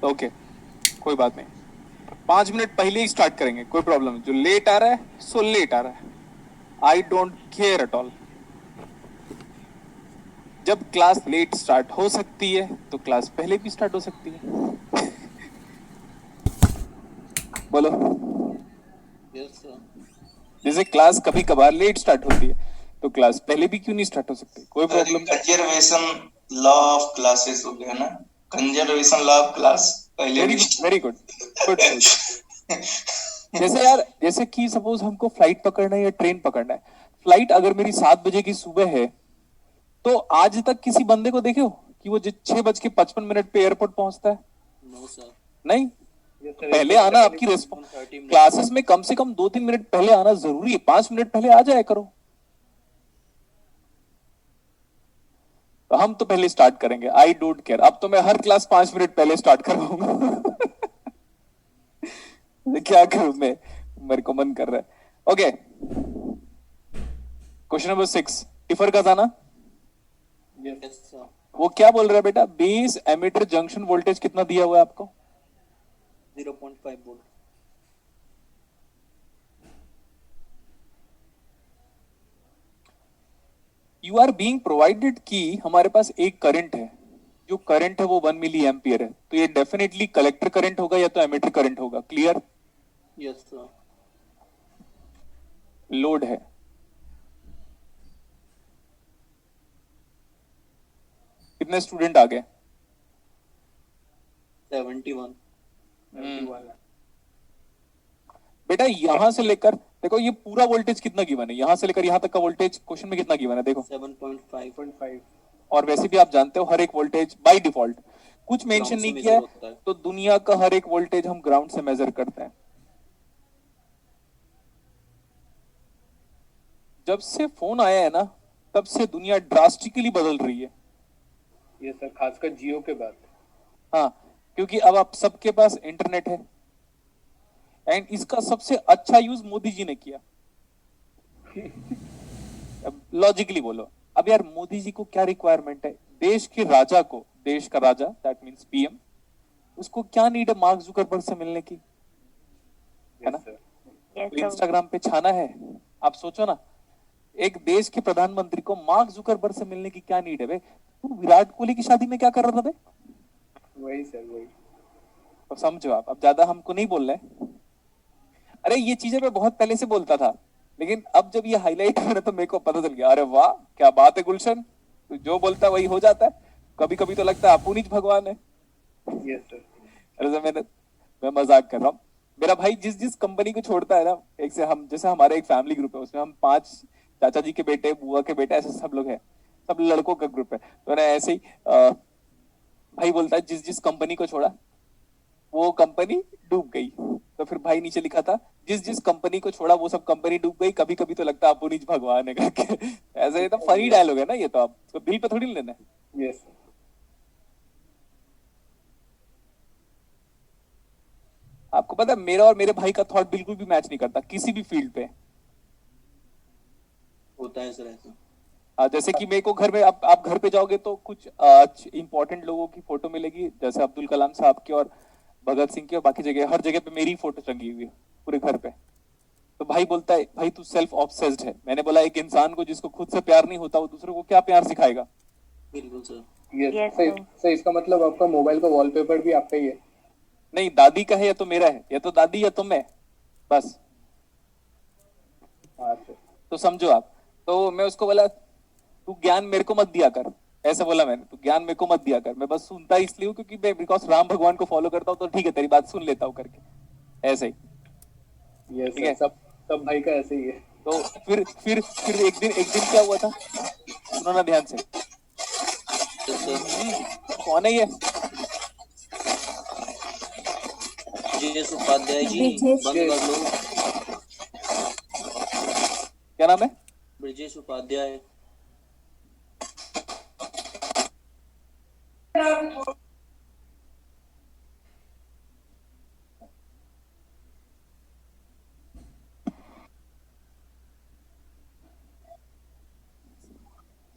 Okay, कोई बात नहीं, 5 मिनट पहले ही स्टार्ट करेंगे, कोई प्रॉब्लम नहीं। जो लेट आ रहा है सो लेट आ रहा है, I don't care at all. जब क्लास लेट स्टार्ट हो सकती है तो क्लास पहले भी स्टार्ट हो सकती है। बोलो। Yes sir. जैसे क्लास कभी कभार लेट स्टार्ट होती है तो क्लास पहले भी क्यों नहीं स्टार्ट हो सकती, कोई problem. Conservation law of classes हो गया ना, कंजर्वेशन लॉ ऑफ क्लास पहले वेरी भी। Good, very good, good good. जैसे यार, जैसे कि सपोज हमको फ्लाइट पकड़ना है या ट्रेन पकड़ना है। फ्लाइट अगर मेरी 7 बजे की सुबह है तो आज तक किसी बंदे को देखे हो कि वो 6:55 पे एयरपोर्ट पहुंचता है? No sir. नहीं। पहले आना आपकी रिस्पॉन्स, क्लासेस में कम से कम 2-3 मिनट पहले आना जरूरी है, 5 मिनट पहले आ जाया करो। तो हम तो पहले स्टार्ट करेंगे, आई डोंट केयर। अब तो मैं हर क्लास 5 मिनट पहले स्टार्ट करवाऊंगा। क्या करूं मैं, मेरे को मन कर रहा है। ओके, क्वेश्चन नंबर 6, टिफर का जाना। Yes sir. वो क्या बोल रहा है बेटा, बेस एमिटर जंक्शन वोल्टेज कितना दिया हुआ है आपको? 0.5 volt. You are being provided कि हमारे पास एक करंट है, जो करंट है वो 1 मिली एम्पियर है, तो ये डेफिनेटली कलेक्टर करंट होगा या तो एमिटर करंट होगा। क्लियर? Yes sir. लोड है, कितने स्टूडेंट आ गए? 71। बेटा यहां से लेकर देखो, ये पूरा वोल्टेज कितना गिवन है, यहां से लेकर यहां तक का वोल्टेज क्वेश्चन में कितना गिवन है देखो। 7.5। और वैसे भी आप जानते हो हर एक वोल्टेज बाय डिफॉल्ट कुछ मेंशन नहीं किया है, तो दुनिया का हर एक वोल्टेज हम ग्राउंड से मेजर करते हैं। जब से फोन आया है ना, तब से दुनिया ड्रास्टिकली बदल रही है। ये सर खासकर जियो के बाद। हाँ, क्योंकि अब आप सबके पास इंटरनेट है, एंड इसका सबसे अच्छा यूज मोदी जी ने किया। अब लॉजिकली बोलो, अब यार मोदी जी को क्या रिक्वायरमेंट है, देश के राजा को, देश का राजा दैट मींस पीएम, उसको क्या नीड है मार्क जुकरबर्ग से मिलने की, है ना? तो इंस्टाग्राम पे छाना है, आप सोचो ना, एक देश के प्रधानमंत्री को मार्क जुकरबर्ग से मिलने की क्या नीड है बे? तू विराट कोहली की शादी में क्या कर रहा था बे? वही सर, वही। तो समझो आप, अब ज्यादा हमको नहीं बोल रहे। अरे ये चीजें मैं बहुत पहले से बोलता था, लेकिन अब जब ये हाईलाइट हो रहा तो मेरे को पता चल गया, अरे वाह क्या बात है गुलशन, तू जो बोलता है वही हो जाता है। कभी कभी तो लगता है अपुनीच भगवान है। Yes sir. अरे मैं मजाक कर रहा हूँ। मेरा भाई जिस जिस कंपनी को छोड़ता है ना, एक से हम, जैसे हमारा एक फैमिली ग्रुप है, उसमें हम 5 चाचा जी के बेटे, बुआ के बेटे, ऐसे सब लोग हैं, सब लड़कों का ग्रुप है। तो ना ऐसे ही भाई बोलता है जिस जिस कंपनी को छोड़ा वो कंपनी डूब गई। तो फिर भाई नीचे लिखा था जिस जिस कंपनी को छोड़ा वो सब कंपनी डूब गई, कभी कभी तो लगता है अपुनीच भगवान है करके। ऐसे तो फनी डायलॉग है ना ये, तो आप तो दिल पे थोड़ी लेना है। यस। आपको पता है मेरा और मेरे भाई का थॉट बिल्कुल भी मैच नहीं करता किसी भी फील्ड पे। होता है सर ऐसा। जैसे कि मेरे को घर में, आप घर पे जाओगे तो कुछ इंपॉर्टेंट लोगों की फोटो मिलेगी, जैसे अब्दुल कलाम साहब की और भगत सिंह की, और बाकी जगह हर जगह पे मेरी फोटो टंगी हुई है पूरे घर पे। तो भाई बोलता है भाई तू सेल्फ ऑब्सेस्ड है। मैंने बोला एक इंसान को जिसको खुद से प्यार नहीं होता वो दूसरे को क्या प्यार सिखाएगा? बिल्कुल सर। यस सर, इसका मतलब आपका मोबाइल का वॉलपेपर भी आपका ही है? नहीं, दादी का है या तो मेरा है, या तो दादी या तो मैं, बस। हाँ सर। तो समझो आप, तो मैं उसको बोला तू ज्ञान मेरे को मत दिया कर, ऐसे बोला मैंने, तू ज्ञान मेरे को मत दिया कर, मैं बस सुनता इसलिए हूँ क्योंकि मैं बिकॉज राम भगवान को फॉलो करता हूँ, तो ठीक है तेरी बात सुन लेता हूँ करके, ऐसे ही। यस ठीक सर, है, सब भाई का ऐसे ही है। तो फिर एक दिन क्या हुआ था, सुनो ना ध्यान से। कौन है ये? ब्रजेश उपाध्याय जी, बंद कर लो। क्या नाम है? ब्रजेश उपाध्याय।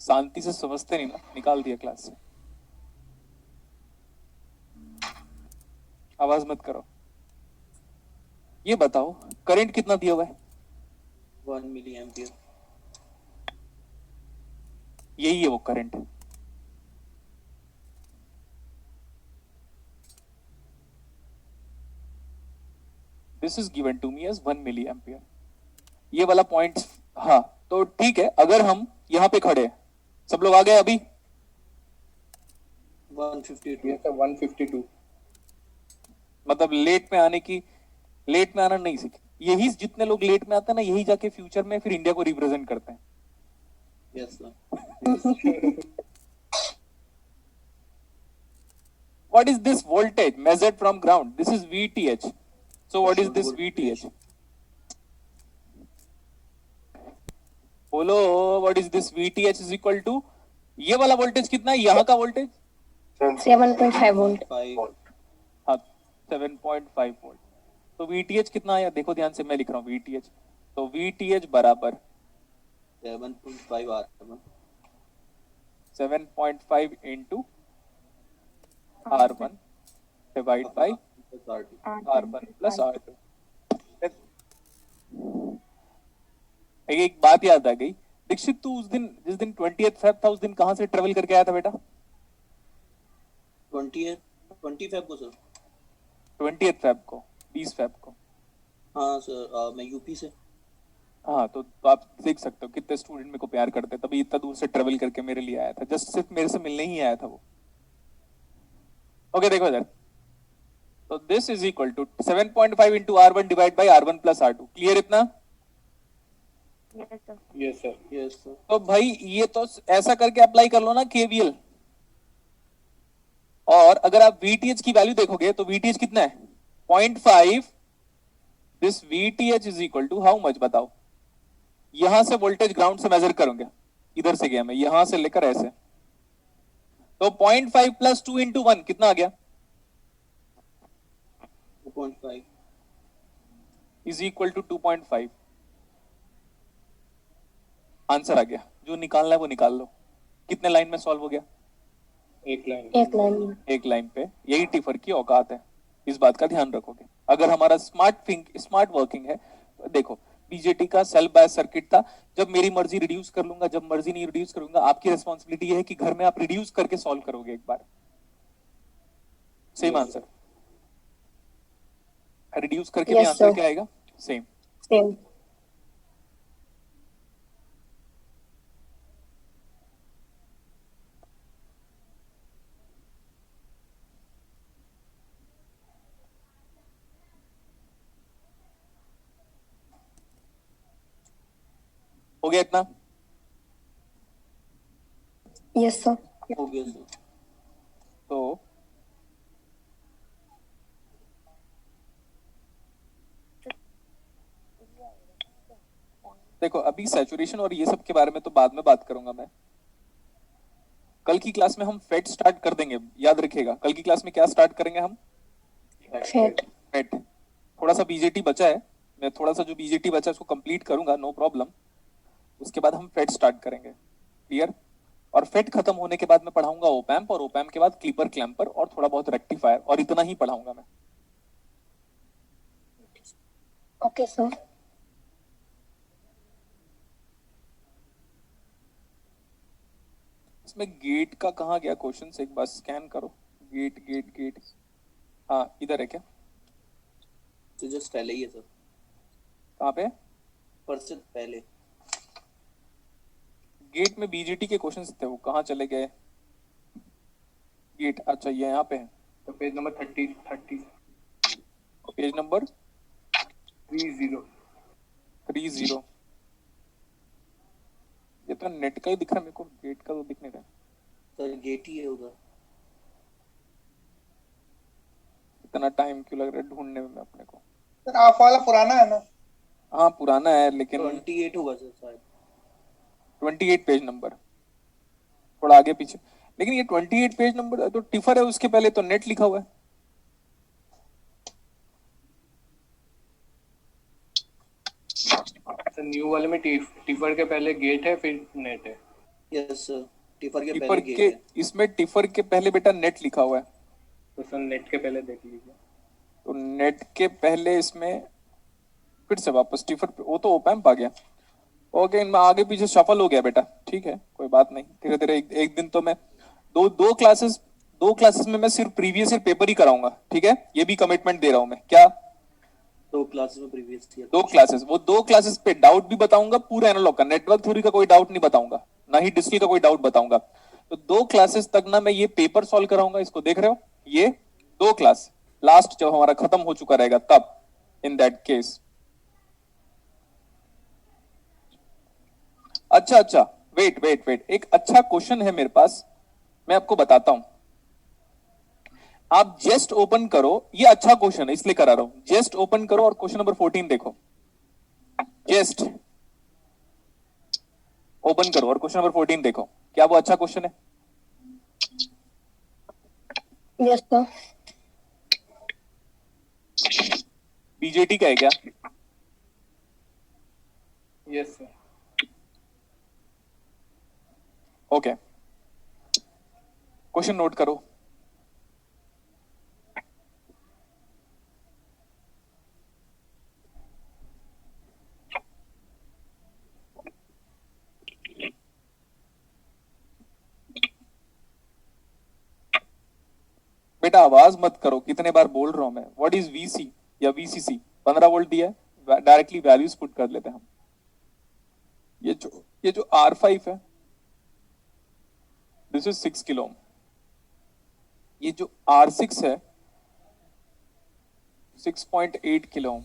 शांति से समझते नहीं ना, निकाल दिया क्लास से। आवाज मत करो। ये बताओ करंट कितना दिया हुआ है? 1 मिली एम्पियर। यही है वो current. This is given to me as 1 milli ampere. ये वाला पॉइंट, हाँ तो ठीक है। अगर हम यहाँ पे खड़े, सब लोग आ गए अभी? 152। ये सर 152। मतलब लेट में आने की, लेट में आना नहीं सीखे। यही जितने लोग लेट में आते हैं ना, यही जाके फ्यूचर में फिर इंडिया को रिप्रेजेंट करते हैं। Yes sir. What is this voltage measured from ground? This is VTH. So what is this VTH? बोलो, what is this VTH is equal to? ये वाला वोल्टेज कितना है? यहाँ का वोल्टेज 7.5 वोल्ट। 5। हाँ 7.5 वोल्ट। तो VTH कितना आया? देखो ध्यान से, मैं लिख रहा हूँ VTH। तो VTH बराबर 7.5 R1। 7.5 into R1 divide by R1 plus R2। एक बात याद आ गई। दीक्षित, तू उस दिन, जिस दिन 20th फेब था, उस दिन कहाँ से ट्रेवल करके आया था बेटा? 20 फेब को सर। 20th फेब को, 20 फेब को। हाँ सर, मैं यूपी से। हाँ तो आप देख सकते हो कितने स्टूडेंट मेरे को प्यार करते हैं। तभी इतना दूर से ट्रेवल करके मेरे लिए आया था, जस्ट सिर्फ मेरे से मिलने ही आया था वो। ओके देखो इधर, तो this is equal to 7.5 into R1 divide by R1 plus R2। Clear इतना? Yes sir. Yes sir. तो भाई ये तो ऐसा करके अप्लाई कर लो ना KVL। और अगर आप VTH की वैल्यू देखोगे तो VTH कितना है? 0.5। This VTH is equal to how much बताओ? यहां से वोल्टेज ग्राउंड से मेजर करोगे, इधर से गया मैं, यहां से लेकर ऐसे, तो 0.5 प्लस 2 इंटू 1 कितना आ गया? 2.5 इज इक्वल टू 2.5। आंसर आ गया। जो निकालना है वो निकाल लो। कितने लाइन में सॉल्व हो गया? एक लाइन। एक लाइन में। एक लाइन पे। यही टिफर की औकात है, इस बात का ध्यान रखोगे। अगर हमारा स्मार्ट वर्किंग है तो देखो, बीजेटी का सेल बायस सर्किट था। जब मेरी मर्जी रिड्यूस कर लूंगा, जब मर्जी नहीं रिड्यूस करूंगा। आपकी रिस्पॉन्सिबिलिटी ये है कि घर में आप रिड्यूस करके सॉल्व करोगे एक बार। सेम आंसर, रिड्यूस करके भी Yes, आंसर sir. क्या आएगा? सेम। सेम। हो गया इतना? Yes sir. हो गया सर। तो देखो, अभी सैचुरेशन और ये सब के बारे में तो बाद में बात करूंगा मैं। कल की क्लास में हम फेट स्टार्ट कर देंगे, याद रखिएगा। कल की क्लास में क्या स्टार्ट करेंगे हम? फेट। फेट। थोड़ा सा बीजेटी बचा है, मैं थोड़ा सा जो बीजेटी बचा है उसको कंप्लीट करूंगा, नो प्रॉब्लम। उसके बाद हम फेट स्टार्ट करेंगे। क्लियर? और फेट खत्म होने के बाद मैं पढ़ाऊंगा ओपैम्प, और ओपैम्प के बाद क्लीपर क्लैम्पर और थोड़ा बहुत रेक्टिफायर, और इतना ही पढ़ाऊंगा मैं। Okay sir. इसमें गेट का कहाँ गया क्वेश्चन? से एक बार स्कैन करो। गेट गेट गेट, हाँ इधर है क्या? तो जस्ट पहले ही है सर, कहाँ पे? फर्स्ट से पहले। गेट में बीजेटी के क्वेश्चंस थे, वो कहाँ चले गए? गेट, अच्छा ये यहाँ पे है। तो पेज नंबर 30 पेज नंबर 30। ये तो नेट का ही दिख रहा है मेरे को, गेट का तो दिख नहीं रहा। सर गेट ही है उधर। इतना टाइम क्यों लग रहा है ढूंढने में अपने को? सर आप वाला पुराना है ना? हाँ पुराना है, लेकिन 28 होगा सर शायद। 28 पेज नंबर, थोड़ा आगे पीछे। लेकिन ये 28 पेज नंबर तो टिफर है, उसके पहले तो नेट लिखा हुआ है। सर न्यू वाले में टिफर के पहले गेट है, फिर नेट है। यस सर, टिफर के टिफर पहले के, गेट है। इसमें टिफर के पहले बेटा नेट लिखा हुआ है। तो सर नेट के पहले देख लीजिए। तो नेट के पहले इसमें फिर से वापस टिफर वो तो ओपैम्प आ गया। ओके, इनमें आगे पीछे शफल हो गया बेटा, ठीक है कोई बात नहीं। धीरे धीरे एक दिन तो मैं दो क्लासेस में मैं सिर्फ प्रीवियस ईयर पेपर ही कराऊंगा, ठीक है, ये भी कमिटमेंट दे रहा हूं मैं। क्या? 2 क्लासेस में प्रीवियस ईयर? 2 क्लासेस, वो 2 क्लासेस पे डाउट भी बताऊंगा, पूरा एनालॉग का, नेटवर्क थ्योरी का कोई डाउट नहीं बताऊंगा, ना ही डिस्कल का कोई डाउट बताऊंगा। तो 2 क्लासेस तक ना मैं ये पेपर सॉल्व कराऊंगा। इसको देख रहे हो, ये 2 क्लास लास्ट जब हमारा खत्म हो चुका रहेगा तब, इन दैट केस। अच्छा, वेट, एक अच्छा क्वेश्चन है मेरे पास, मैं आपको बताता हूं। आप जस्ट ओपन करो, ये अच्छा क्वेश्चन है इसलिए करा रहा हूं। जस्ट ओपन करो और क्वेश्चन नंबर 14 देखो। जस्ट ओपन करो और क्वेश्चन नंबर 14 देखो, क्या वो अच्छा क्वेश्चन है? Yes sir. बीजेटी का है क्या? Yes sir. Okay, question note करो। बेटा आवाज मत करो, कितने बार बोल रहा हूं मैं। व्हाट इज वीसी या वीसीसी? 15 वोल्ट दिया है, डायरेक्टली वैल्यूज पुट कर लेते हैं हम। ये जो R5 है, दिस इज 6 किलो ओम। ये जो R6 है 6.8 किलो ओम।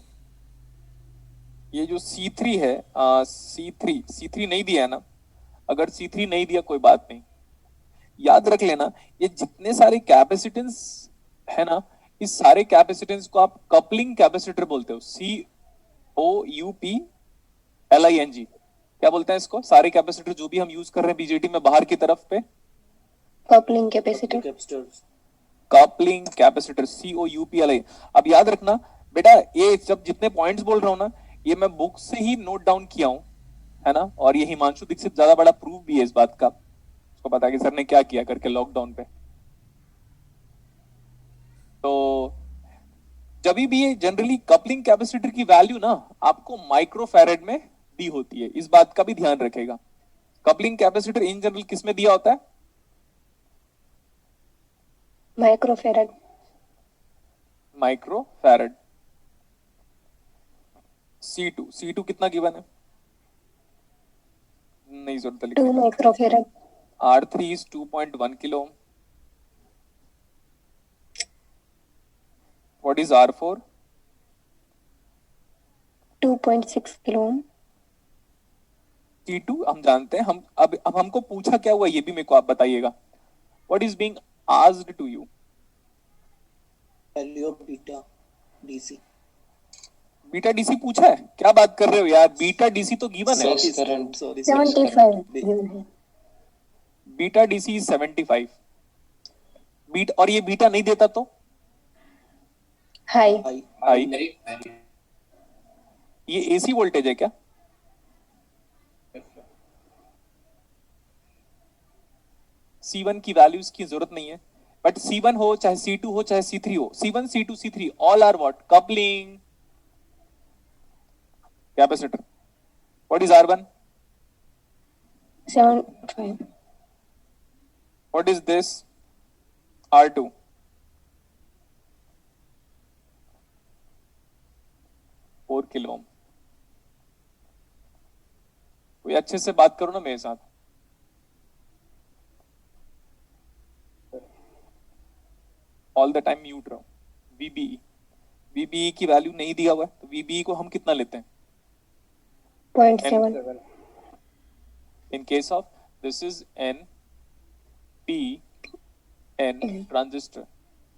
ये जो C3 है, C3 नहीं दिया है ना? अगर C3 नहीं दिया कोई बात नहीं, याद रख लेना ये जितने सारे कैपेसिटेंस है ना, इस सारे कैपेसिटेंस को आप कपलिंग कैपेसिटर बोलते हो। COUPLING, क्या बोलते हैं इसको? सारे कैपेसिटर जो भी हम यूज कर रहे हैं बीजेटी में बाहर की तरफ पे, coupling capacitor. Coupling capacitor, COUPLI। अब याद रखना बेटा, ये सब जितने पॉइंट्स बोल रहा हूं ना, ये मैं बुक से ही नोट डाउन किया हूं, है ना। और ये हिमांशु दीक्षित ज्यादा बड़ा प्रूफ भी है इस बात का, उसको पता है कि सर ने क्या किया करके लॉकडाउन पे। तो जब भी ये जनरली कपलिंग कैपेसिटर की वैल्यू ना आपको माइक्रोफैरेड में दी होती है, इस बात का भी ध्यान रखेगा। कपलिंग कैपेसिटर इन जनरल किस में दिया होता है? माइक्रोफैरड। माइक्रोफैरेड। C2 कितना गिवन है? नहीं जरूरत 2 microfarad. R3 is 2.1 kilo ohm. What is R4? 2.6 kilo ohm. C2 हम जानते हैं। हम अब हमको पूछा क्या हुआ ये भी मेरे को आप बताइएगा। What is being asked to you? Value of beta DC. Beta DC पूछा है? क्या बात कर रहे हो यार, बीटा डीसी तो गिवन है। करंट, सॉरी 75 गिवन है। Beta DC is 75। बीट और ये बीटा नहीं देता तो हाई। हाई। ये एसी वोल्टेज है क्या? C1 की वैल्यूज की जरूरत नहीं है, बट C1 हो चाहे C2 हो चाहे C3 हो, C1 C2 C3 all are what? Coupling capacitor. What is R1? 75। What is this? R2? Four kilo ohm. कोई अच्छे से बात करो ना मेरे साथ। ऑल द टाइम म्यूट रहो। VBE की वैल्यू नहीं दिया हुआ है, तो VBE को हम कितना लेते हैं? 0.7। In case of this is NPN transistor,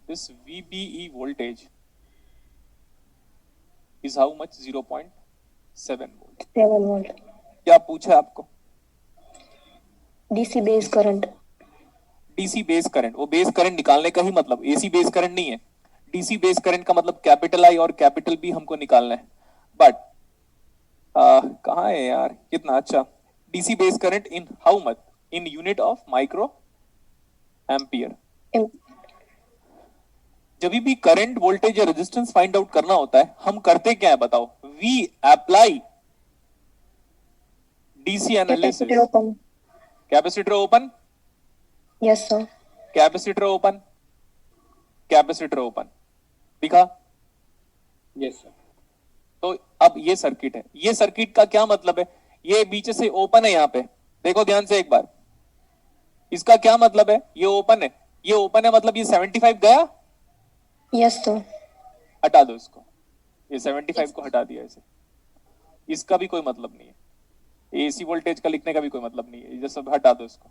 this VBE voltage is how much? 0.7 volt. 7 volt. क्या पूछा आपको? DC base current. DC base current, वो बेस करंट निकालने का ही मतलब, एसी बेस करंट नहीं है। डीसी बेस करंट का मतलब कैपिटल आई और कैपिटल बी हमको निकालना है। बट कहाँ है यार, कितना अच्छा। DC base current in how much? In unit of micro ampere. जब भी करंट वोल्टेज या रेजिस्टेंस फाइंड आउट करना होता है हम करते क्या है बताओ? We apply DC analysis. Capacitor open. Capacitor open, Yes, sir. Capacitor open, capacitor open, दिखा? Yes sir. तो अब ये सर्किट है, ये सर्किट का क्या मतलब है? ये बीच से ओपन है, यहां पे देखो ध्यान से एक बार, इसका क्या मतलब है? ये ओपन है, ये ओपन है मतलब ये 75 गया, Yes, sir. हटा दो इसको, ये 75 को हटा दिया इसे, इसका भी कोई मतलब नहीं है, एसी वोल्टेज का लिखने का भी कोई मतलब नहीं है, ये सब हटा दो इसको।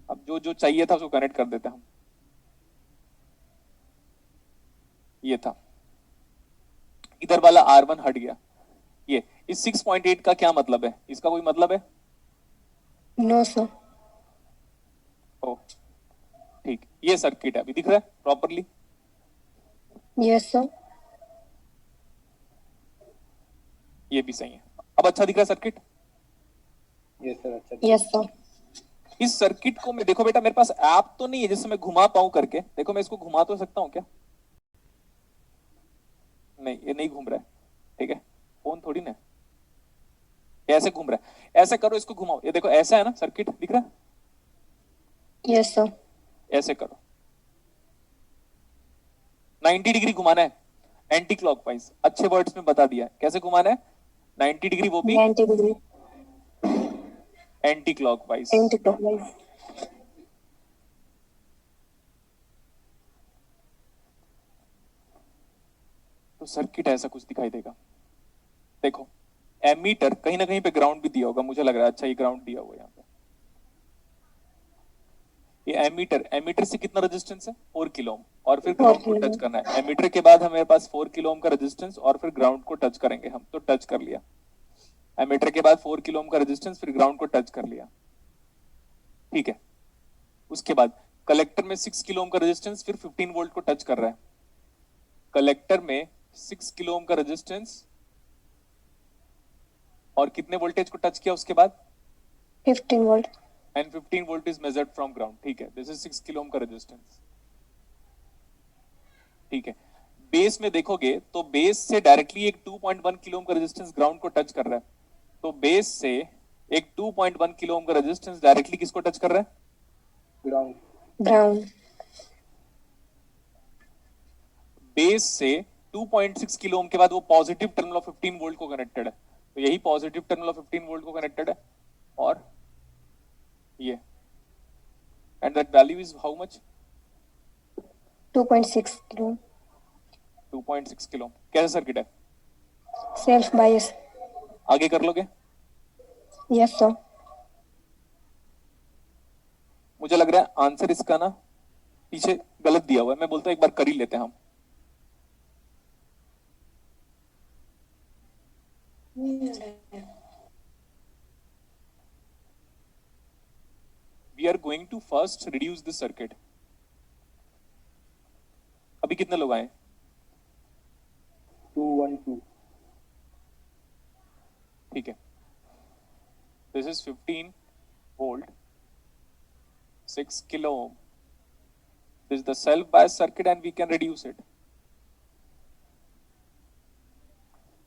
अब जो जो चाहिए था उसको कनेक्ट कर देते हम। ये था, इधर वाला R1 हट गया। ये इस 6.8 का क्या मतलब है? इसका कोई मतलब है? No, sir. ओ ठीक, ये सर्किट है, अभी दिख रहा है प्रॉपरली? Yes, sir. ये भी सही है, अब अच्छा दिख रहा है सर्किट? यस सर, अच्छा। Yes, sir. इस सर्किट को मैं, देखो बेटा मेरे पास ऐप तो नहीं है जिससे मैं घुमा पाऊं करके, देखो मैं इसको घुमा तो सकता हूं क्या? नहीं, ये नहीं घूम रहा है, ठीक है, फोन थोड़ी ना, ऐसे घूम रहा है, ऐसे करो इसको घुमाओ, ये देखो ऐसा है ना सर्किट, दिख रहा है? Yes, sir. ऐसे करो, 90 डिग्री घुमाना है, एंटी क्लॉकवाइज, अच्छे वर्ड्स में बता दिया है कैसे घुमाना है, 90 डिग्री, वो भी 90 degree. Anti clockwise. Anti-clockwise. तो सर्किट ऐसा कुछ दिखाई देगा। देखो एमीटर कहीं ना कहीं पे ग्राउंड भी दिया होगा, मुझे लग रहा है, अच्छा ये ग्राउंड दिया हुआ है यहाँ पे, ये एमीटर, एमीटर से कितना रेजिस्टेंस है? 4 किलो ओम, और फिर ग्राउंड को टच करना है। एमीटर के बाद हमारे पास 4 किलो ओम का रेजिस्टेंस और फिर ग्राउंड को टच करेंगे हम, तो टच कर लिया। एमीटर के बाद 4 किलो ओम का रेजिस्टेंस, फिर ग्राउंड को टच कर लिया, ठीक है। उसके बाद कलेक्टर में 6 किलो ओम का रेजिस्टेंस, फिर 15 वोल्ट को टच कर रहा है। कलेक्टर में 6 किलो ओम का रेजिस्टेंस और कितने वोल्टेज को टच किया उसके बाद? 15 volt. And 15 volt is measured from ground, ठीक है, दिस इज 6 किलो ओम का रेजिस्टेंस, ठीक है। बेस में देखोगे तो बेस से डायरेक्टली एक 2.1 किलो ओम का रेजिस्टेंस ग्राउंड को टच कर रहा है, तो बेस से एक 2.1 किलो ओम का रेजिस्टेंस डायरेक्टली किसको टच कर रहा है? ग्राउंड। Ground. बेस से 2.6 किलो ओम के बाद वो पॉजिटिव टर्मिनल ऑफ 15 वोल्ट को कनेक्टेड है, तो यही पॉजिटिव टर्मिनल ऑफ 15 वोल्ट को कनेक्टेड है, और ये, and that value is how much? 2.6 kilo. 2.6 kilo. कैसा सर्किट है? Self bias. आगे कर लोगे? Yes, sir. मुझे लग रहा है आंसर इसका ना पीछे गलत दिया हुआ है, मैं बोलता हूं एक बार कर ही लेते हैं हम। We are going to first reduce this circuit. अभी कितने लोग आए? 212। ठीक है, this is 15 volt, 6 kilo ohm. This is the self bias circuit and we can reduce it.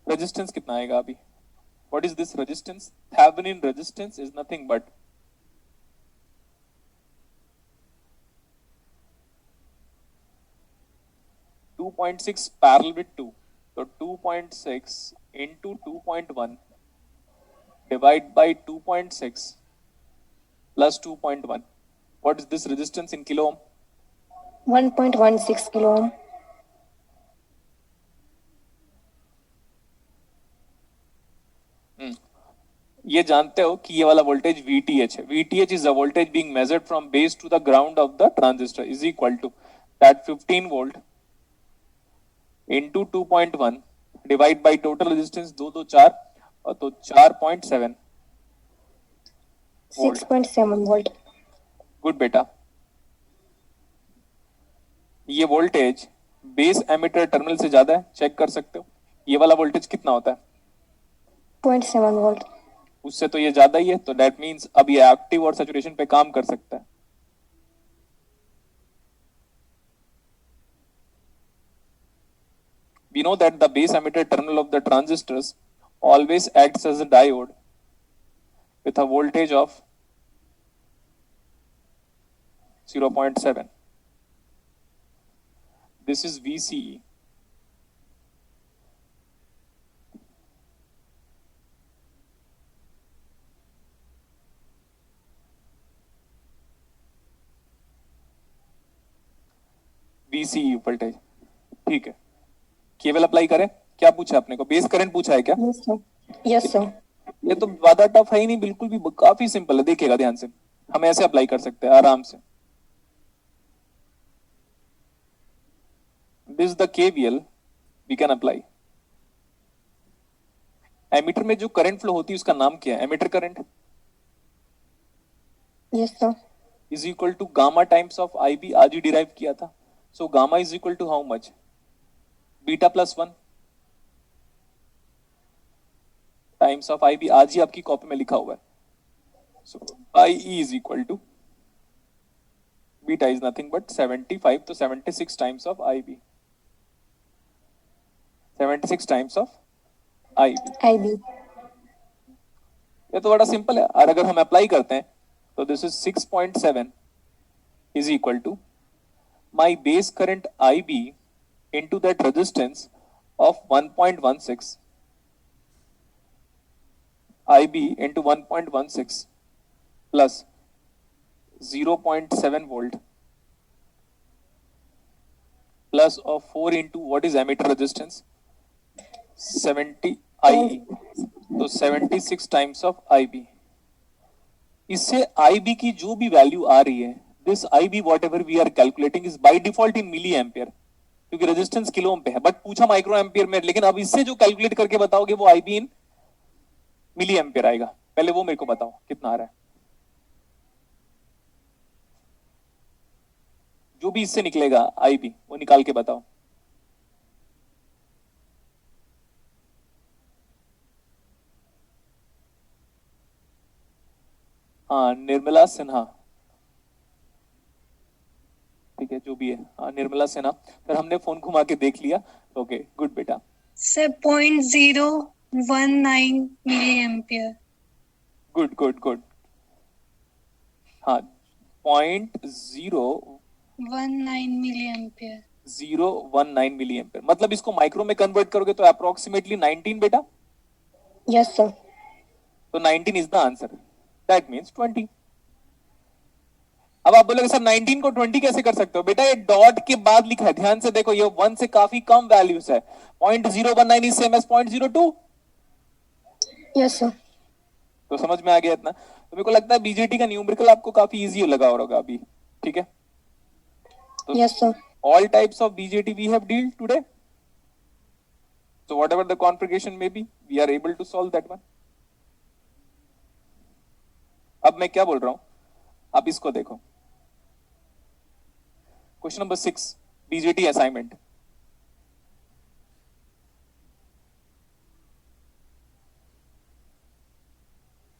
Resistance कितना आएगा अभी? What is this resistance? Thevenin resistance is nothing but .6 parallel with 2. So 2.6 into 2.1 divide by 2.6 plus 2.1. What is this resistance in kilo ohm? 1.16 kilo ohm. ये जानते हो कि ये वाला voltage VTH है। VTH is the voltage being measured from base to the ground of the transistor is equal to that 15 volt into 2.1 divide by total resistance 224 और तो 4.7 volt। 6.7 volt. Good बेटा। ये वोल्टेज बेस एमिटर टर्मिनल से ज्यादा है, check कर सकते हो। ये वाला वोल्टेज कितना होता है? 0.7 volt. उससे तो ये ज्यादा ही है, तो दैट मींस अब ये एक्टिव और सैचुरेशन पे काम कर सकता है। We know that the base emitter terminal of the transistors always acts as a diode with a voltage of 0.7. This is VCE. VCE voltage, ठीक है। केवल अप्लाई करें, क्या पूछा आपने को, बेस करंट पूछा है क्या? Yes, sir. Yes, sir. ये तो ज्यादा टफ है ही नहीं, बिल्कुल भी, काफी सिंपल है, देखिएगा ध्यान से। हम ऐसे अप्लाई कर सकते हैं आराम से। This the KVL we can apply. Emitter में जो करंट फ्लो होती है उसका नाम क्या है? Emitter current Yes, sir. Is equal to gamma times of IB, आज ही डिराइव किया था। So gamma is equal to how much? Beta plus 1 times of IB, आज ही आपकी कॉपी में लिखा हुआ है। So IE is equal to beta is nothing but 75, तो 76 times of IB, 76 times of IB। IB. ये तो बड़ा सिंपल है, और अगर हम अप्लाई करते हैं तो this is 6.7 is equal to my base current IB into that resistance of 1.16, IB into 1.16 plus 0.7 volt plus of 4 into what is emitter resistance? 70 IE, तो 76 times of IB। इससे IB की जो भी वैल्यू आ रही है, this IB whatever we are calculating is by default in milli ampere, क्योंकि resistance kilo ohm पे है, बट पूछा माइक्रो एम्पियर में, लेकिन अब इससे जो कैलकुलेट करके बताओगे वो IB इन मिली एम्पियर आएगा। पहले वो मेरे को बताओ कितना आ रहा है, जो भी इससे निकलेगा IB वो निकाल के बताओ। हाँ, निर्मला सिन्हा, ठीक है, जो भी है। हाँ, निर्मला सिन्हा, फिर हमने फोन घुमा के देख लिया। ओके, गुड बेटा। Sir 0.019 milli ampere. Good good good. हाँ, 0.019 मिली एम्पियर। 019 मिली एम्पियर, मतलब इसको माइक्रो में कन्वर्ट करोगे तो अप्रोक्सीमेटली 19 बेटा। Yes, sir. तो 19 is the answer, that means 20। अब आप बोलोगे सर 19 को 20 कैसे कर सकते हो? बेटा ये डॉट के बाद लिखा है, ध्यान से देखो, ये 1 से काफी कम वैल्यूज है। 0.019 is same as 0.02। Yes, sir. तो समझ में आ गया इतना? तो मेरे को लगता है बीजेटी का न्यूमेरिकल आपको काफी इजी लगा होगा अभी, ठीक है? तो Yes, sir. all types of BJT we have dealt today. So whatever the configuration may be, we are able to solve that one. अब मैं क्या बोल रहा हूं, आप इसको देखो। Question number 6, BJT assignment.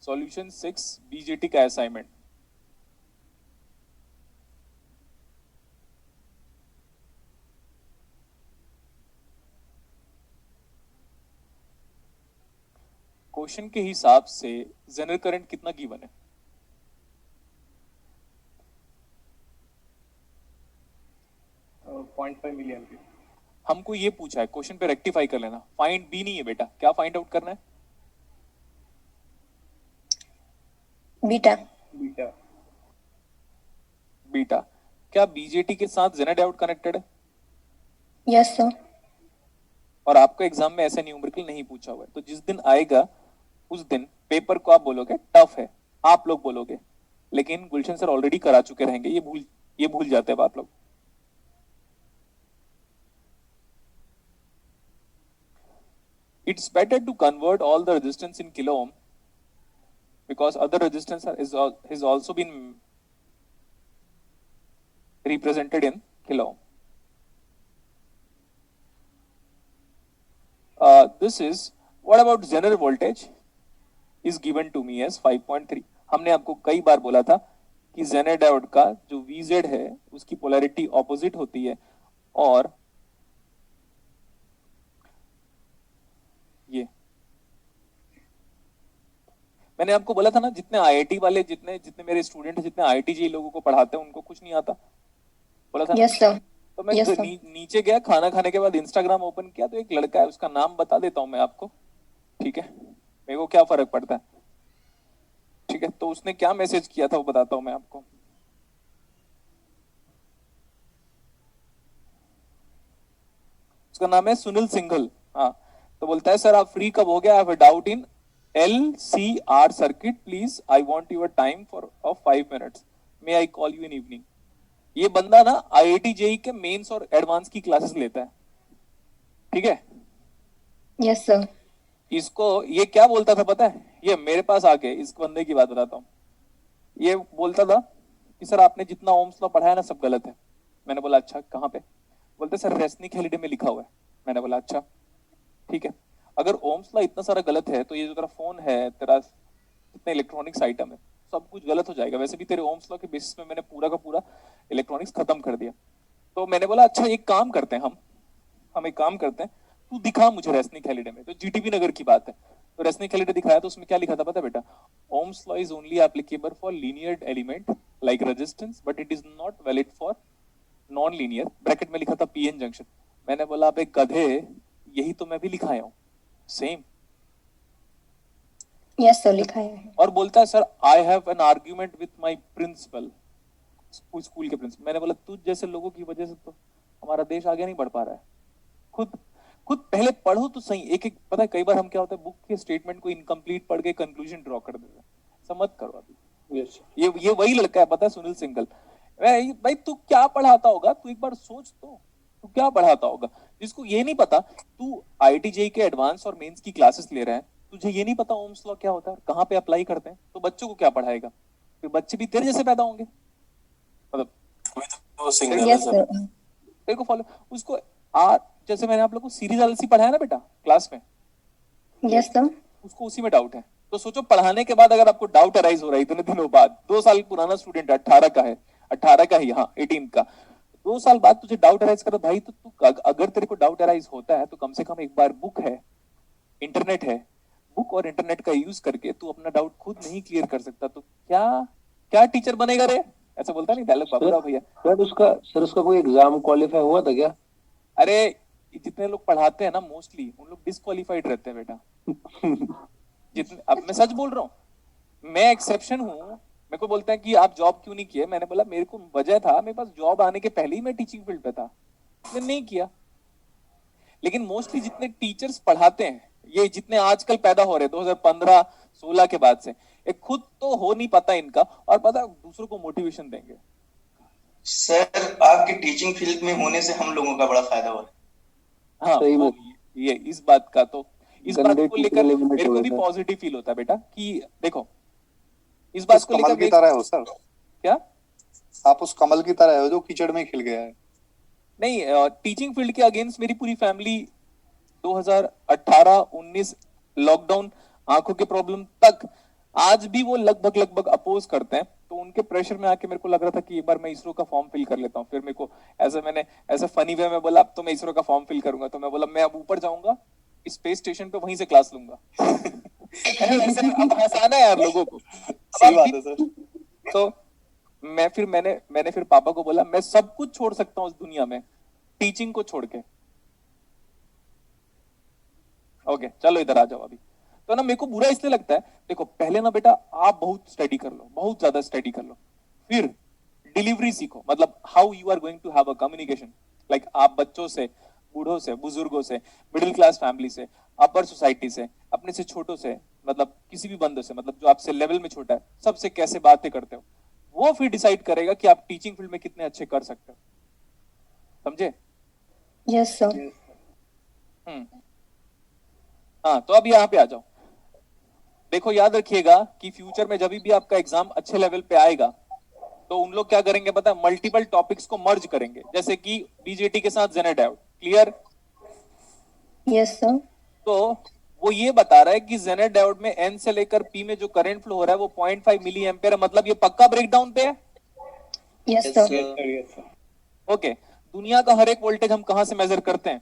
Solution 6 BJT का असाइनमेंट। क्वेश्चन के हिसाब से जेनरल करंट कितना गिवन है? Point 5 milli ampere. हमको ये पूछा है, क्वेश्चन पे रेक्टिफाई कर लेना। फाइंड बी नहीं है बेटा, क्या फाइंड आउट करना है? Beta. बीटा। बीटा। क्या बीजेटी के साथ जेना डायोड कनेक्टेड है? Yes, sir. और आपको एग्जाम में ऐसा न्यूमेरिकल नहीं पूछा हुआ है, तो जिस दिन आएगा उस दिन पेपर को आप बोलोगे टफ है, आप लोग बोलोगे, लेकिन गुलशन सर ऑलरेडी करा चुके रहेंगे, ये भूल जाते हैं आप लोग। It's better to convert all the resistance in kilo ohm because other resistance has also been represented in kilo ohm. This is, what about Zener voltage is given to me as 5.3. हमने आपको कई बार बोला था कि Zener diode का जो VZ है उसकी पोलैरिटी ऑपोजिट होती है और मैंने आपको बोला था ना, जितने आईआईटी वाले, जितने जितने मेरे स्टूडेंट हैं, जितने आईआईटी जी लोगों को पढ़ाते हैं, उनको कुछ नहीं आता, बोला था ना। Yes sir. तो मैं Yes, sir. नीचे गया, खाना खाने के बाद इंस्टाग्राम ओपन किया, तो एक लड़का है, उसका नाम बता देता हूँ मैं आपको, ठीक है, मेरे को क्या फर्क पड़ता है, ठीक है। तो उसने क्या मैसेज किया था वो बताता हूँ मैं आपको। उसका नाम है सुनील सिंघल। हाँ, तो बोलता है सर आप फ्री कब हो गया, I have a doubt in LCR circuit, please I want your time for 5 minutes, may I call you in evening. ये बंदा ना IIT JEE के मेंस और एडवांस की क्लासेस लेता है, ठीक है। Yes sir. इसको ये क्या बोलता था पता है, ये मेरे पास आके, इस बंदे की बात बताता हूँ, ये बोलता था कि सर आपने जितना ओम्स लॉ पढ़ा है ना सब गलत है। मैंने बोला अच्छा कहाँ पे, बोलते सर रेसनिक हेलिडे में लिखा हुआ है। मैंने बोला अच्छा ठीक है, अगर ओम्स लॉ इतना सारा गलत है तो ये जो तेरा फोन है, तेरा जितने इलेक्ट्रॉनिक्स आइटम है, सब कुछ गलत हो जाएगा। वैसे भी तेरे ओम्स लॉ के बेसिस पे मैंने पूरा का पूरा इलेक्ट्रॉनिक्स खत्म कर दिया। तो मैंने बोला अच्छा एक काम करते हैं, हम एक काम करते हैं, तू दिखा मुझे रेसनिक हेलिडे में। तो GTB नगर की बात है, तो रेसनिक हेलिडे दिखाया, तो उसमें क्या लिखा था पता है बेटा, Ohm's law is only applicable for linear element like resistance, but it is not valid for non linear, bracket में लिखा था PN जंक्शन। मैंने बोला अबे गधे, यही तो मैं भी लिखाया हूँ, सेम। यस सर, लिखा है। और बोलता है sir I have an argument with my principal, school के प्रिंसिपल। मैंने बोला तुझ जैसे लोगों की वजह से तो हमारा देश आगे नहीं बढ़ पा रहा है। खुद पहले पढ़ो तो सही। एक एक पता है कई बार हम क्या होता है, बुक के स्टेटमेंट को इनकम्प्लीट पढ़ के कंक्लूजन ड्रॉ कर देते हैं, ऐसा मत करो अभी। यस ये वही लड़का है पता है, सुनील सिंघल। भाई तू क्या पढ़ाता होगा, तू एक बार सोच तो, तू क्या पढ़ाता होगा जिसको ये नहीं पता। तू IIT JEE के एडवांस और मेंस की क्लासेस ले रहा है, तुझे ये नहीं पता ओम्स लॉ क्या होता है, कहाँ पे अप्लाई करते हैं, तो बच्चों को क्या पढ़ाएगा, फिर बच्चे भी तेरे जैसे पैदा होंगे। मतलब यस सर। तेरे को फॉलो उसको जैसे मैंने आप लोग को सीरीज LC पढ़ाया ना बेटा क्लास में, यस सर। उसको उसी में डाउट है। तो सोचो पढ़ाने के बाद अगर आपको डाउट अराइज हो रहा है इतने दिनों बाद, 2 साल पुराना स्टूडेंट है, 18 का है, 18 का ही, हाँ 18 का, 2 साल बाद तुझे डाउट अराइज कर भाई, तो तू अगर तेरे को डाउट अराइज होता है तो कम से कम एक बार बुक है, इंटरनेट है, बुक और इंटरनेट का यूज करके तू अपना डाउट खुद नहीं क्लियर कर सकता तो क्या क्या टीचर बनेगा रे, ऐसा बोलता नहीं डायलॉग बाबूराव भैया। सर उसका कोई एग्जाम क्वालिफाई हुआ था क्या? अरे जितने लोग पढ़ाते हैं ना मोस्टली उन लोग डिस्क्वालिफाइड रहते हैं बेटा। जितने, अब मैं सच बोल रहा हूँ, मैं एक्सेप्शन हूँ। मेरे को बोलते हैं कि आप जॉब क्यों नहीं किए, मैंने बोला मेरे को वजह था, मेरे पास जॉब आने के पहले ही मैं टीचिंग फील्ड पे था, मैंने नहीं किया। लेकिन मोस्टली जितने टीचर्स पढ़ाते हैं, ये जितने आजकल पैदा हो रहे 2015-16 के बाद से, ये खुद तो हो नहीं पाता इनका, और पता दूसरों को मोटिवेशन देंगे। सर आपके टीचिंग फील्ड में होने से हम लोगों का बड़ा फायदा हो रहा है। हाँ सही वो में। ये इस बात का तो, इस बात गंदे को टीचर लेकर eliminate मेरे हो को गए भी थे। पॉजिटिव फील होता है बेटा कि देखो इस बात उस को कमल लेकर की मैं- तरह हो सर, क्या आप उस कमल की तरह हो जो कीचड़ में खिल गया है। नहीं, टीचिंग फील्ड के अगेंस्ट मेरी पूरी फैमिली 2018-19 लॉकडाउन, आंखों के प्रॉब्लम तक आज भी वो लगभग अपोज करते हैं। तो उनके प्रेशर में आके मेरे को लग रहा था कि एक बार मैं इसरो का फॉर्म फिल कर लेता हूँ। फिर मेरे को मैंने फनी वे में बोला अब तो मैं इसरो का फॉर्म फिल करूंगा। तो मैं बोला मैं अब ऊपर जाऊंगा, स्पेस स्टेशन पे वहीं से क्लास लूंगा। ऐसे अब हंसाना है यार लोगों को। सही बात है सर। तो मैंने फिर पापा को बोला मैं सब कुछ छोड़ सकता हूँ इस दुनिया में, टीचिंग को छोड़ के। ओके चलो इधर आ जाओ अभी। तो ना मेरे को बुरा इसलिए लगता है, देखो पहले ना बेटा आप बहुत स्टडी कर लो, बहुत ज्यादा स्टडी कर लो, फिर डिलीवरी सीखो, मतलब how you are going to have a communication. Like आप बच्चों से, बूढ़ों से, बुजुर्गों से, मिडिल क्लास फैमिली से, अपर सोसाइटी से, अपने से छोटों से, मतलब किसी भी बंदे से, मतलब जो आपसे लेवल में छोटा है, सबसे कैसे बातें करते हो, वो फिर डिसाइड करेगा कि आप टीचिंग फील्ड में कितने अच्छे कर सकते हो। समझे? Yes sir. हाँ तो अब यहाँ पे आ जाओ। देखो याद रखिएगा कि फ्यूचर में जब भी आपका एग्जाम अच्छे लेवल पे आएगा तो उन लोग क्या करेंगे पता है, मल्टीपल टॉपिक्स को मर्ज करेंगे, जैसे कि BJT के साथ Janet diode. Clear? Yes sir. तो वो ये बता रहा है कि जेनेट डायोड में N से लेकर P में जो करंट फ्लो हो रहा है वो 0.5 मिली एम्पेयर है। मतलब ये पक्का ब्रेकडाउन पे है। Yes Yes, sir. sir. Okay, दुनिया का हर एक वोल्टेज हम कहां से मेजर करते हैं?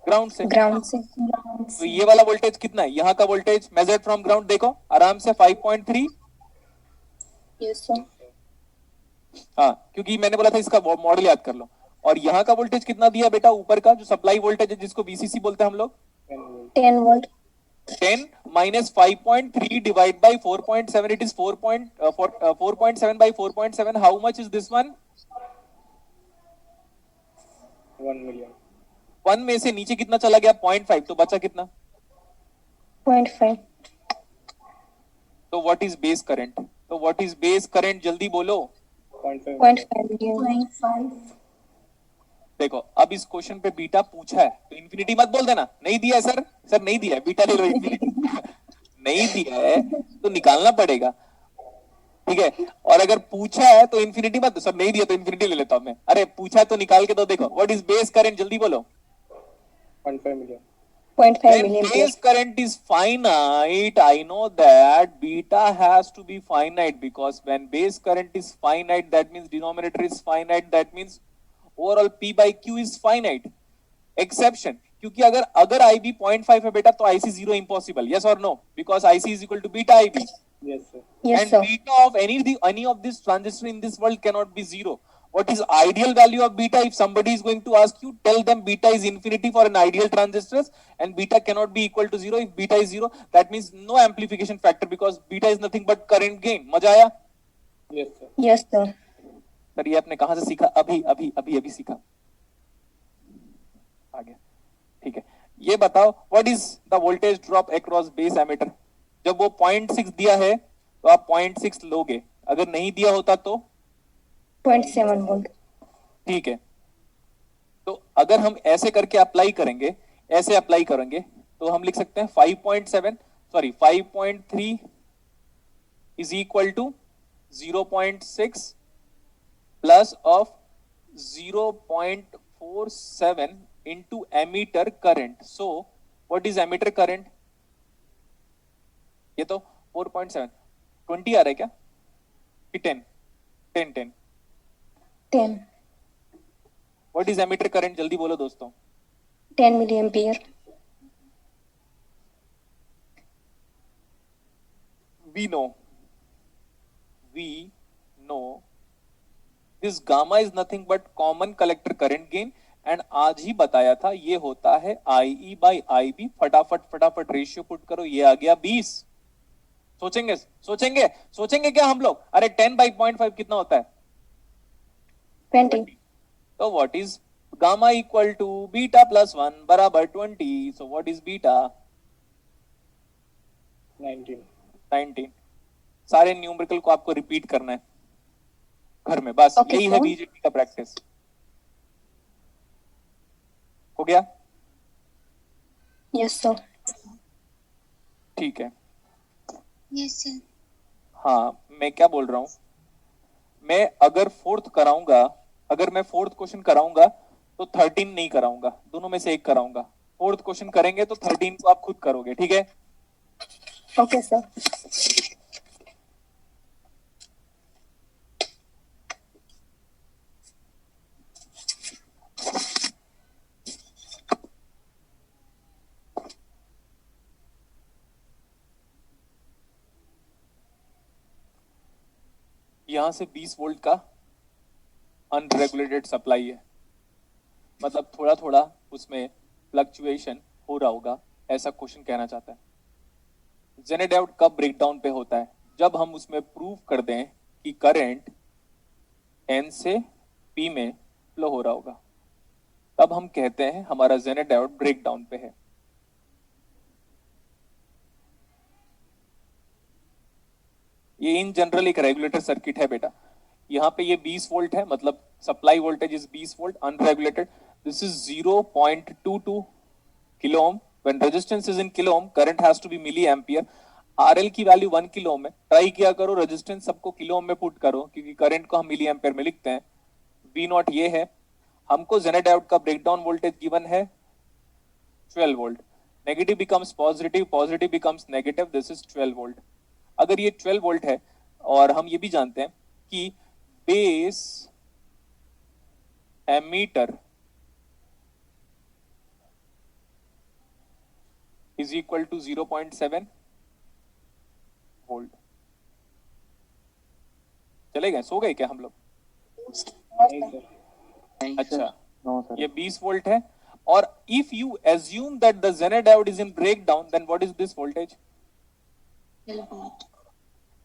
ग्राउंड से। ग्राउंड से। तो ये वाला वोल्टेज कितना है, यहाँ का वोल्टेज मेजर्ड फ्रॉम ग्राउंड, देखो आराम से 5.3। Yes sir. हाँ, क्योंकि मैंने बोला था इसका मॉडल याद कर लो। और यहाँ का वोल्टेज कितना दिया बेटा, ऊपर का जो सप्लाई वोल्टेज है जिसको बीसीसी बोलते हैं हम लोग, 10 volt. 10 minus 5.3 divided by 4.7, it is 4.7 by 4.7. How much is this one? 1 million. 1 में से नीचे कितना चला गया, 0.5, तो बचा कितना? 0.5। तो व्हाट इज बेस करंट? तो व्हाट इज बेस करंट, जल्दी बोलो। 0.5 मिलियन। देखो अब इस क्वेश्चन पे बीटा पूछा है तो इन्फिनिटी मत बोल देना, नहीं दिया है सर, सर नहीं दिया है, बीटा ले लो इन्फिनिटी। नहीं दिया है तो निकालना पड़ेगा, ठीक है। और अगर पूछा है तो इन्फिनिटी मत, सर नहीं दिया तो इन्फिनिटी ले लेता हूं मैं। अरे पूछा है तो निकाल के दो। देखो व्हाट इज बेस करंट, जल्दी बोलो। 0.5 million. 0.5 When million base current is finite, I know that beta has to be finite, because when base current is finite, that means denominator is finite, that means overall P by Q is finite. Exception, क्योंकि अगर IB 0.5 है बेटा तो IC 0 impossible, yes or no? Because IC is equal to beta IB. Yes, sir. Yes And sir। beta of any of this transistor in this world cannot be 0. What is ideal value of beta? If somebody is going to ask you, tell them beta is infinity for an ideal transistor, and beta cannot be equal to 0. If beta is 0, that means no amplification factor, because beta is nothing but current gain. मजा आया? Yes, sir. Yes sir. Sir ये आपने कहां से सीखा? अभी सीखा, आ गया, ठीक है। ये बताओ what is the voltage drop across base emitter. जब वो 0.6 दिया है तो आप 0.6 लोगे, अगर नहीं दिया होता तो 0.7 वोल्ट। ठीक है। तो अगर हम ऐसे करके अप्लाई करेंगे, ऐसे अप्लाई करेंगे तो हम लिख सकते हैं 5.3 is equal to 0.6 plus of 0.47 into emitter current. So what is emitter current? ये तो 4.7, 20 आ रहा है क्या कि 10? 10 10। व्हाट इज एमीटर करंट, जल्दी बोलो दोस्तों। 10 milli ampere. we know this gamma is nothing but common collector current gain, and आज ही बताया था ये होता है IE by IB। फटाफट रेशियो पुट करो, ये आ गया 20। सोचेंगे क्या हम लोग? अरे 10 by 0.5 कितना होता है? 20। तो what is gamma equal to beta plus 1 बराबर 20। So what is beta? 19। सारे न्यूमेरिकल को आपको रिपीट करना है घर में, बस Okay, यही है sir। बीजेटी का प्रैक्टिस। हो गया? Yes sir. ठीक है। Yes sir. हाँ, मैं क्या बोल रहा हूं, मैं अगर अगर मैं फोर्थ क्वेश्चन कराऊंगा तो 13 नहीं कराऊंगा, दोनों में से एक कराऊंगा। फोर्थ क्वेश्चन करेंगे तो 13 को आप खुद करोगे, ठीक है? Okay sir. यहां से 20 वोल्ट का अनरेगुलेटेड सप्लाई है, मतलब थोड़ा थोड़ा उसमें फ्लक्चुएशन हो रहा होगा, ऐसा क्वेश्चन कहना चाहता है। जेनेडायोड कब ब्रेकडाउन पे होता है? जब हम उसमें प्रूव कर दें कि करंट N से P में फ्लो हो रहा होगा, तब हम कहते हैं हमारा जेनेडायोड ब्रेकडाउन पे है। ये इन जनरल एक रेगुलेटर सर्किट है बेटा। यहाँ पे ये 20 वोल्ट है, मतलब supply voltage is 20 volt unregulated. This is 0.22 kilo ohm. When resistance is in kilo ohm, current has to be milli ampere. RL की वैल्यू 1 किलो ओम है। ट्राई किया करो रेजिस्टेंस सबको किलो ओम में पुट करो, क्योंकि करंट को हम मिली एम्पियर में लिखते हैं। वी नॉट ये है। हमको जेनेडायोड का ब्रेकडाउन वोल्टेज गिवन है 12 volt. Negative becomes positive, positive becomes negative, this is 12 volt. अगर ये 12 वोल्ट है, और हम ये भी जानते हैं कि base emitter is equal to 0.7 volt. चले गए, सो गए क्या हम लोग? नहीं सर। अच्छा, नो सर। ये 20 वोल्ट है। और if you assume that the zener diode is in breakdown, then what is this voltage? 12 volt.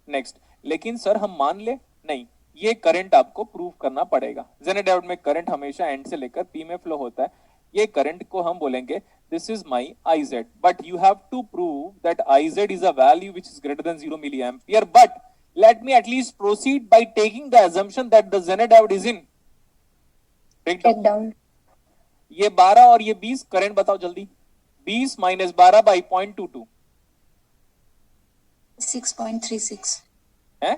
Next, लेकिन सर हम मान ले नहीं, ये करंट आपको प्रूव करना पड़ेगा। जेनर डायोड में करंट हमेशा एंड से लेकर पी में फ्लो होता है। ये करंट को हम बोलेंगे this is my IZ, but you have to prove that IZ is a value which is greater than 0 milli ampere. But let me at least proceed by taking the assumption that the Zener diode is in breakdown. Breakdown. ये 12 और ये 20 current बताओ जल्दी। 20 minus 12 by 0.22 6.36. है?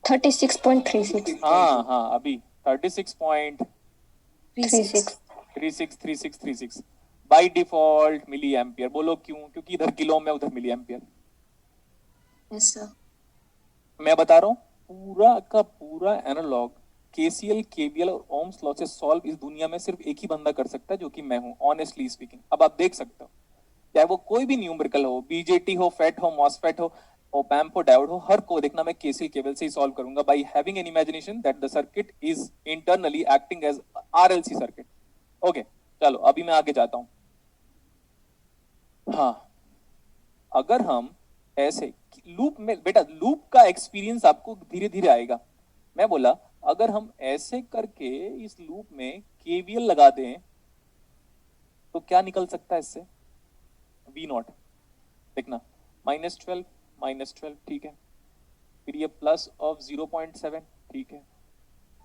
36.36. हाँ हाँ, अभी 36.36 36. By default milli ampere. बोलो क्यों? क्योंकि इधर किलो में, उधर मिली एम्पियर। Yes, sir. मैं बता रहा हूं पूरा का पूरा एनालॉग KCL, KVL और ओम्स लॉ से सॉल्व इस दुनिया में सिर्फ एक ही बंदा कर सकता है, जो कि मैं हूं, ऑनेस्टली स्पीकिंग। अब आप देख सकते हो, चाहे वो कोई भी न्यूमेरिकल हो, BJT हो, FET हो, MOSFET हो, OP-AMP हो, डायोड हो, हर को देखना मैं KCL, KVL से ही सॉल्व करूंगा by having an imagination that the circuit is internally acting as RLC circuit. Okay, चलो अभी मैं आगे जाता हूं। हाँ, अगर हम ऐसे लूप में, बेटा लूप का एक्सपीरियंस आपको धीरे धीरे आएगा। मैं बोला अगर हम ऐसे करके इस लूप में KVL लगा दें तो क्या निकल सकता है इससे? V0 देखना, -12 ठीक है। फिर ये प्लस ऑफ 0.7 ठीक है,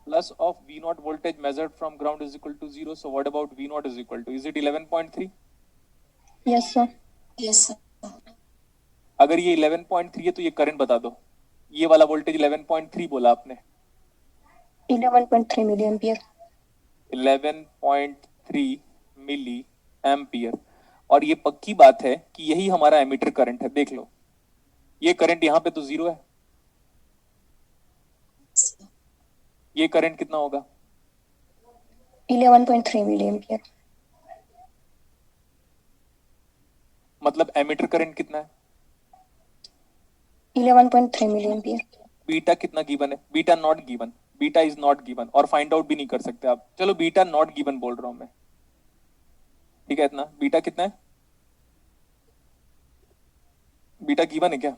plus of V0 voltage measured from ground is equal to 0। So what about V0 is equal to, is it 11.3? Yes, sir. Yes, sir. अगर ये 11.3 है तो ये करंट बता दो। ये वाला वोल्टेज 11.3 बोला आपने, 11.3 milliampere. 11.3 milli ampere. और ये पक्की बात है कि यही हमारा एमीटर करंट है। देख लो, ये करंट यहाँ पे तो 0 है, ये करंट कितना होगा? 11.3 milliampere. मतलब एमीटर करंट कितना है? 11.3 milliampere. बीटा कितना गिवन है? Beta not given, beta is not given, और फाइंड आउट भी नहीं कर सकते आप। चलो बीटा नॉट गिवन बोल रहा हूं मैं, ठीक है? इतना बीटा कितना है? बीटा गिवन है क्या?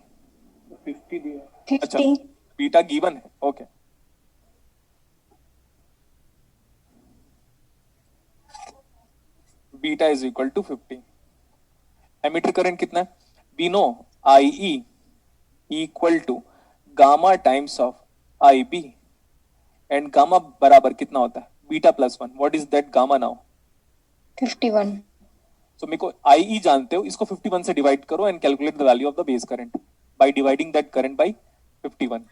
50 दिया। 50. अच्छा, बीटा गिवन है, okay. Beta is equal to 50। Emitter current कितना है? We know IE equal to gamma times of IB, and gamma बराबर कितना होता है? Beta plus 1। What is that gamma now? 51. So मेरे को IE जानते हो, इसको 51 से डिवाइड करो and calculate the value of the base current by dividing that current by 51।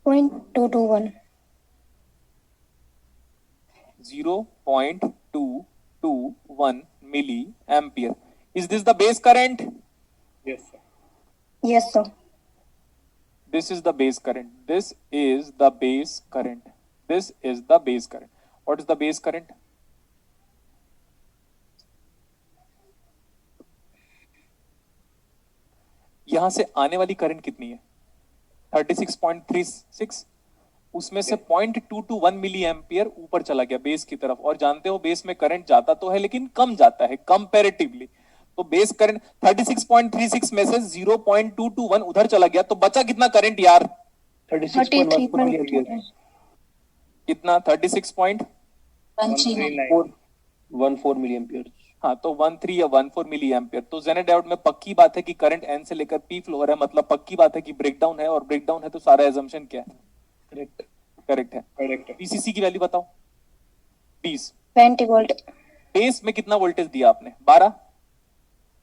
0.221. 0.221 milli ampere. Is this the base current? Yes, sir. Yes, sir. This is the base current. This is the base current. This is the base current. What is the base current? यहां से आने वाली current कितनी है? 36.36। उसमें से 0.221 milli ampere ऊपर चला गया बेस की तरफ। और जानते हो बेस में करंट जाता तो है लेकिन कम जाता है कंपैरेटिवली। तो बेस करंट 36.36 में से 0.221 उधर चला गया, तो बचा कितना करंट यार? 36.14 मिलियन। कितना? 13 मिलियन। हाँ, तो 13 या 14 मिली एम्पियर। तो जेनर डायोड में पक्की बात है कि करंट N से लेकर P फ्लो हो रहा है, मतलब पक्की बात है कि ब्रेकडाउन है। और ब्रेकडाउन है तो सारा एजम्पशन क्या है? करेक्ट है। PCC की वैल्यू बताओ। 20 volt. बेस में कितना वोल्टेज दिया आपने? 12।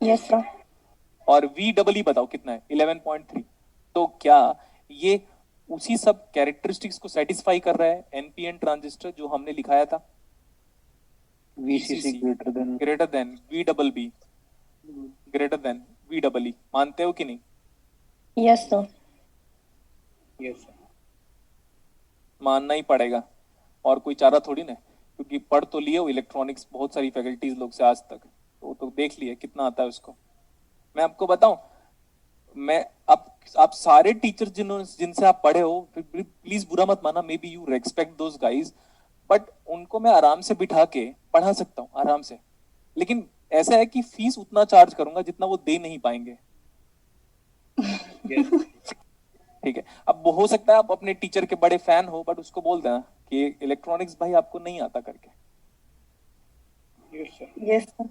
Yes, sir. और VEE बताओ कितना है? 11.3। तो क्या ये उसी सब कैरेक्टरिस्टिक्स को सेटिस्फाई कर रहा है NPN ट्रांजिस्टर जो हमने लिखाया था? VCC greater than VEE greater than VEE। मानते हो कि नहीं? Yes, sir. Yes, sir. मानना ही पड़ेगा, और कोई चारा थोड़ी ना, क्योंकि पढ़ तो लिए हो इलेक्ट्रॉनिक्स बहुत सारी फैकल्टीज लोग से आज तक, तो देख लिए कितना आता है उसको। मैं आपको बताऊं, मैं आप सारे टीचर जिनसे आप पढ़े हो, प्लीज बुरा मत माना, may be you respect those guys, but उनको मैं आराम से बिठा के पढ़ा सकता हूँ आराम से, लेकिन ऐसा है कि फीस उतना चार्ज करूंगा जितना वो दे नहीं पाएंगे। ठीक है, अब वो हो सकता है आप अपने टीचर के बड़े फैन हो, बट उसको बोल देना कि इलेक्ट्रॉनिक्स भाई आपको नहीं आता करके। Yes, sir.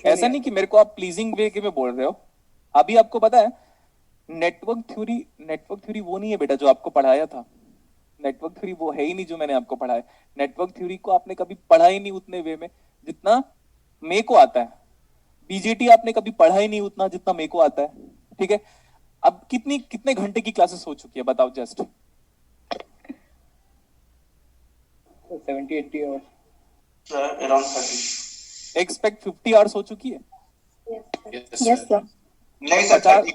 ऐसा नहीं कि मेरे को आप प्लीजिंग वे के में बोल रहे हो। अभी आपको पता है नेटवर्क थ्योरी वो नहीं है बेटा जो आपको पढ़ाया था। नेटवर्क थ्योरी वो है ही नहीं जो मैंने आपको पढ़ाया। नेटवर्क थ्योरी को आपने कभी पढ़ा ही नहीं उतने वे में जितना मेरे को आता है। बीजेटी आपने कभी पढ़ा ही नहीं उतना जितना मेरे को आता है। ठीक है, अब कितने घंटे की क्लासेस हो चुकी है बताओ just? 70-80 hours. Around 30. Expect 50 hours हो चुकी है। Yes, sir. नहीं सर 30.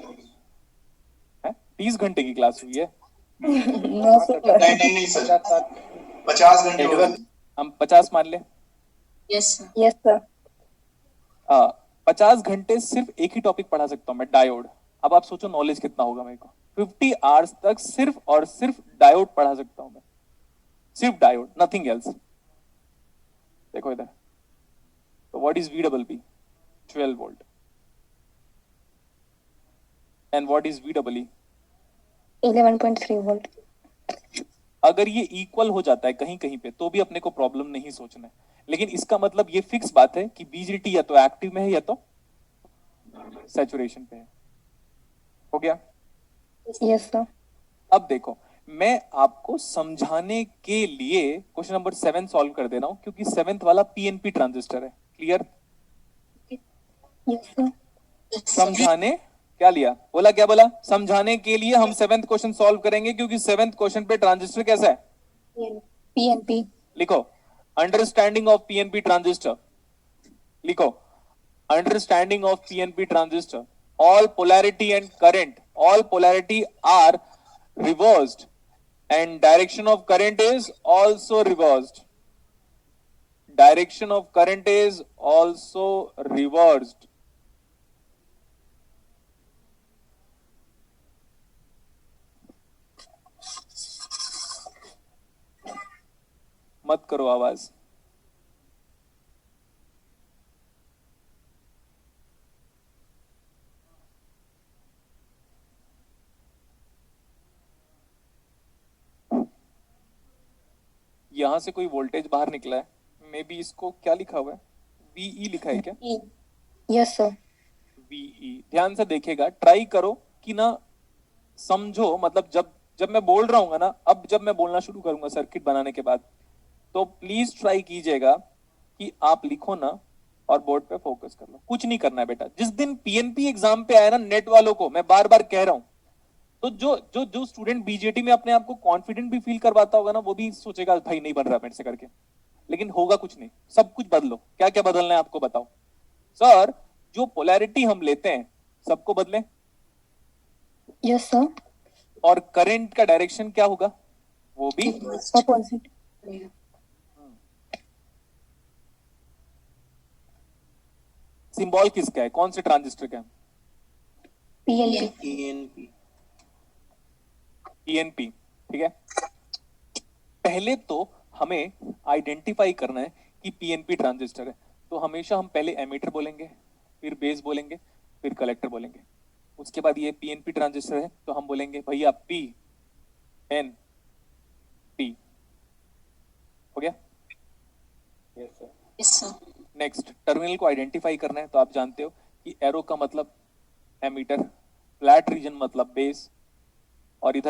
30 घंटे की क्लास हुई है। No, sir. नहीं सर 50 घंटे हो गए. हम 50 मान ले। Yes, sir. Yes, sir. 50 घंटे सिर्फ एक ही टॉपिक पढ़ा सकता हूँ मैं, डायोड। अब आप सोचो नॉलेज कितना होगा मेरे को। 50 आवर्स तक सिर्फ और सिर्फ डायोड पढ़ा सकता हूँ मैं, सिर्फ डायोड, नथिंग एल्स। देखो इधर, तो what is VEE? 12 volt. And what is VEE? 11.3 volt. अगर ये इक्वल हो जाता है कहीं कहीं पे तो भी अपने को प्रॉब्लम नहीं सोचना है, लेकिन इसका मतलब ये फिक्स बात है कि बीजेटी या तो एक्टिव में है या तो सैचुरेशन पे है। हो गया? Yes, sir. अब देखो, मैं आपको समझाने के लिए क्वेश्चन नंबर 7 सॉल्व कर दे रहा हूं, क्योंकि 7th वाला PNP ट्रांजिस्टर है। क्लियर? Yes, sir. समझाने क्या लिया? बोला क्या बोला? समझाने के लिए हम 7th क्वेश्चन सॉल्व करेंगे, क्योंकि 7th क्वेश्चन पे ट्रांजिस्टर कैसा है? PNP. लिखो, अंडरस्टैंडिंग ऑफ PNP ट्रांजिस्टर। लिखो, understanding of PNP transistor. All polarity and current, all polarity are reversed and direction of current is also reversed. Direction of current is also reversed. मत करो आवाज। यहां से कोई वोल्टेज बाहर निकला है, मे बी इसको क्या लिखा हुआ है? VE लिखा है क्या? Yes, sir. VE। ध्यान से देखेगा, ट्राई करो कि ना समझो, मतलब जब मैं बोल रहा हूँ ना, अब जब मैं बोलना शुरू करूंगा सर्किट बनाने के बाद, तो प्लीज ट्राई कीजिएगा कि आप लिखो ना और बोर्ड पे फोकस कर लो। कुछ नहीं करना है बेटा। जिस दिन PNP एग्जाम पे आया ना नेट वालों को, मैं बार बार कह रहा हूं, तो जो स्टूडेंट बीजेटी में अपने आप को कॉन्फिडेंट भी फील करवाता होगा ना, वो भी सोचेगा भाई नहीं बन रहा मेरे से करके, लेकिन होगा कुछ नहीं। सब कुछ बदलो। क्या क्या बदलना है आपको बताओ। सर, जो पोलैरिटी हम लेते हैं सबको बदलें, Yes, sir. और करंट का डायरेक्शन क्या होगा वो भी। Opposite. सिंबल किसका है? कौन से ट्रांजिस्टर का है? PNP. PNP. PNP। ठीक है, पहले तो हमें आइडेंटिफाई करना है कि PNP ट्रांजिस्टर है, तो हमेशा हम पहले एमीटर बोलेंगे, फिर बेस बोलेंगे, फिर कलेक्टर बोलेंगे। उसके बाद ये PNP ट्रांजिस्टर है तो हम बोलेंगे भैया PNP। हो गया? Yes, sir. Yes, sir. Next, terminal को आइडेंटिफाई करना है, तो आप जानते हो कि एरो का मतलब एमीटर, फ्लैट रीजन मतलब बेस, और इधर